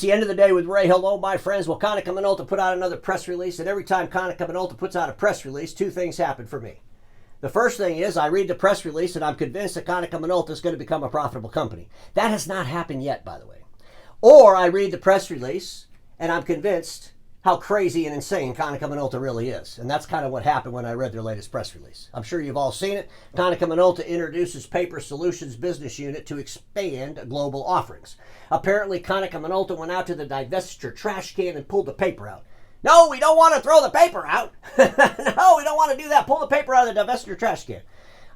The end of the day with Ray. Hello, my friends. Well, Konica Minolta put out another press release, and every time Konica Minolta puts out a press release, two things happen for me. The first thing is I read the press release, and I'm convinced that Konica Minolta is going to become a profitable company. That has not happened yet, by the way. Or I read the press release, and I'm convinced how crazy and insane Konica Minolta really is. And that's kind of what happened when I read their latest press release. I'm sure you've all seen it. Konica Minolta introduces Paper Solutions business unit to expand global offerings. Apparently, Konica Minolta went out to the divestiture trash can and pulled the paper out. No, we don't want to throw the paper out. No, we don't want to do that. Pull the paper out of the divestiture trash can.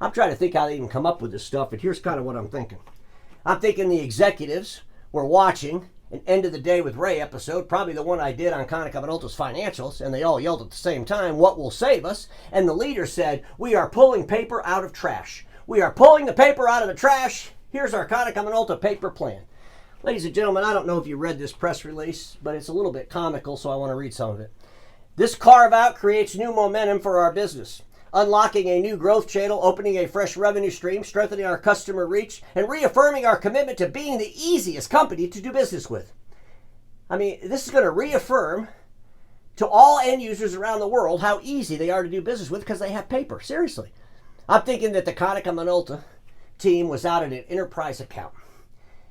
I'm trying to think how they even come up with this stuff, and here's kind of what I'm thinking. I'm thinking the executives were watching an End of the Day with Ray episode, probably the one I did on Konica Minolta's financials, and they all yelled at the same time, "What will save us?" And the leader said, "We are pulling paper out of trash. We are pulling the paper out of the trash. Here's our Konica Minolta paper plan." Ladies and gentlemen, I don't know if you read this press release, but it's a little bit comical, so I want to read some of it. "This carve-out creates new momentum for our business, unlocking a new growth channel, opening a fresh revenue stream, strengthening our customer reach, and reaffirming our commitment to being the easiest company to do business with." I mean, this is going to reaffirm to all end users around the world how easy they are to do business with because they have paper. Seriously. I'm thinking that the Konica Minolta team was out at an enterprise account,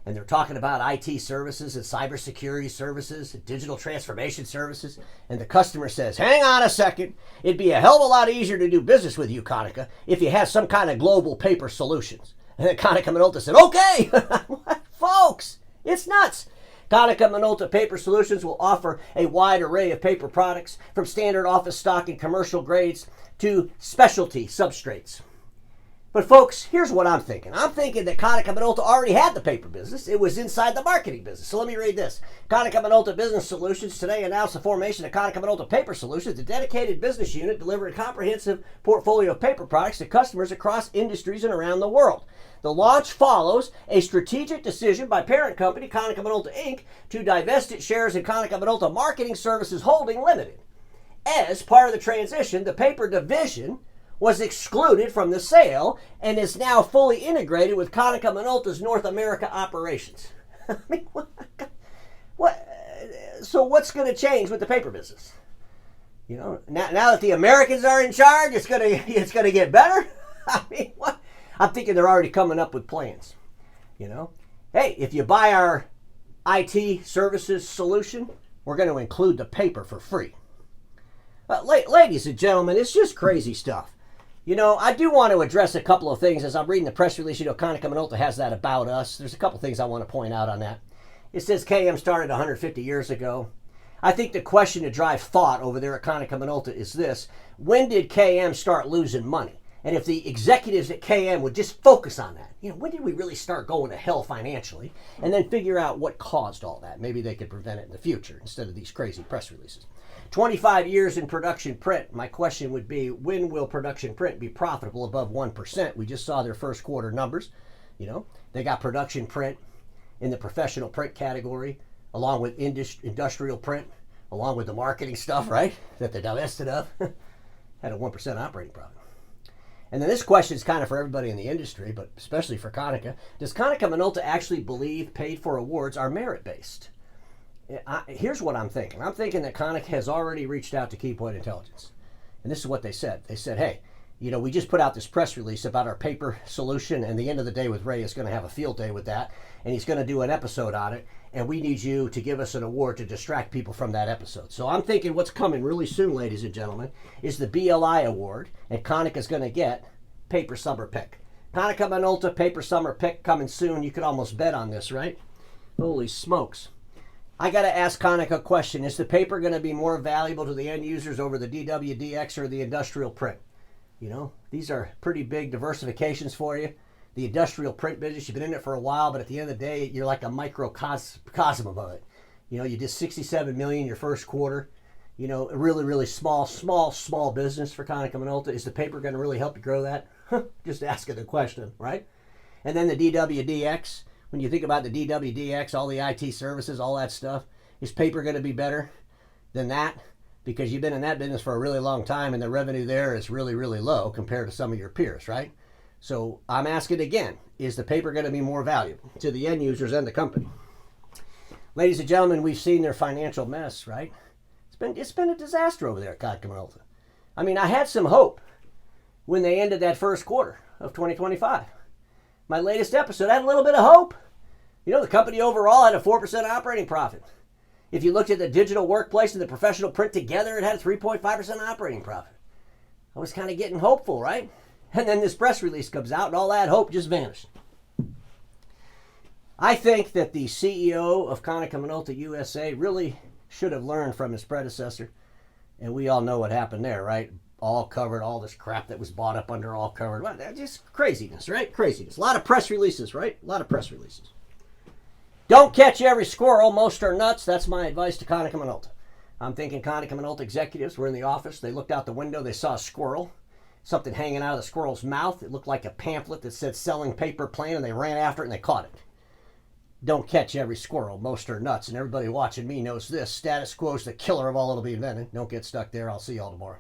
and they're talking about IT services and cybersecurity services and digital transformation services. And the customer says, "Hang on a second. It'd be a hell of a lot easier to do business with you, Konica, if you had some kind of global paper solutions." And then Konica Minolta said, "Okay." Folks, it's nuts. Konica Minolta Paper Solutions will offer a wide array of paper products, from standard office stock and commercial grades to specialty substrates. But folks, here's what I'm thinking. I'm thinking that Konica Minolta already had the paper business. It was inside the marketing business. So let me read this. Konica Minolta Business Solutions today announced the formation of Konica Minolta Paper Solutions, a dedicated business unit delivering a comprehensive portfolio of paper products to customers across industries and around the world. The launch follows a strategic decision by parent company Konica Minolta Inc. to divest its shares in Konica Minolta Marketing Services Holding Limited. As part of the transition, the paper division was excluded from the sale and is now fully integrated with Konica Minolta's North America operations. I mean, what? So what's going to change with the paper business? You know, now that the Americans are in charge, it's going to get better. I mean, what? I'm thinking they're already coming up with plans. You know, hey, if you buy our IT services solution, we're going to include the paper for free. Ladies and gentlemen, it's just crazy stuff. You know, I do want to address a couple of things as I'm reading the press release. You know, Konica Minolta has that about us. There's a couple things I want to point out on that. It says KM started 150 years ago. I think the question to drive thought over there at Konica Minolta is this: when did KM start losing money? And if the executives at KM would just focus on that, you know, when did we really start going to hell financially? And then figure out what caused all that. Maybe they could prevent it in the future instead of these crazy press releases. 25 years in production print. My question would be, when will production print be profitable above 1%? We just saw their first quarter numbers. You know, they got production print in the professional print category, along with industrial print, along with the marketing stuff, right, that they divested of. Had a 1% operating profit. And then this question is kind of for everybody in the industry, but especially for Konica. Does Konica Minolta actually believe paid for awards are merit-based? Here's what I'm thinking. I'm thinking that Konica has already reached out to Keypoint Intelligence. And this is what they said. They said, hey, you know, we just put out this press release about our paper solution, and the End of the Day with Ray is going to have a field day with that, and he's going to do an episode on it, and we need you to give us an award to distract people from that episode. So I'm thinking what's coming really soon, ladies and gentlemen, is the BLI award, and Konica's going to get Paper Summer Pick. Konica Minolta Paper Summer Pick coming soon. You could almost bet on this, right? Holy smokes. I got to ask Konica a question. Is the paper going to be more valuable to the end users over the DWDX or the industrial print? You know, these are pretty big diversifications for you. The industrial print business, you've been in it for a while, but at the end of the day, you're like a microcosm of it. You know, you did 67 million your first quarter. You know, a really, really small business for Konica Minolta. Is the paper going to really help you grow that? Just asking the question, right? And then the DWDX. When you think about the DWDX, all the IT services, all that stuff, is paper going to be better than that? Because you've been in that business for a really long time and the revenue there is really, really low compared to some of your peers, right? So I'm asking again, is the paper going to be more valuable to the end users and the company? Ladies and gentlemen, we've seen their financial mess, right? It's been a disaster over there at Konica Minolta. I mean, I had some hope when they ended that first quarter of 2025. My latest episode had a little bit of hope. You know, the company overall had a 4% operating profit. If you looked at the digital workplace and the professional print together, it had a 3.5% operating profit. I was kind of getting hopeful, right? And then this press release comes out and all that hope just vanished. I think that the CEO of Konica Minolta USA really should have learned from his predecessor. And we all know what happened there, right? All covered, all this crap that was bought up under all covered. Well, just craziness, right? Craziness. A lot of press releases, right? A lot of press releases. Don't catch every squirrel. Most are nuts. That's my advice to Konica Minolta. I'm thinking Konica Minolta executives were in the office. They looked out the window. They saw a squirrel. Something hanging out of the squirrel's mouth. It looked like a pamphlet that said selling paper plan, and they ran after it and they caught it. Don't catch every squirrel. Most are nuts. And everybody watching me knows this. Status quo is the killer of all that'll be invented. Don't get stuck there. I'll see y'all tomorrow.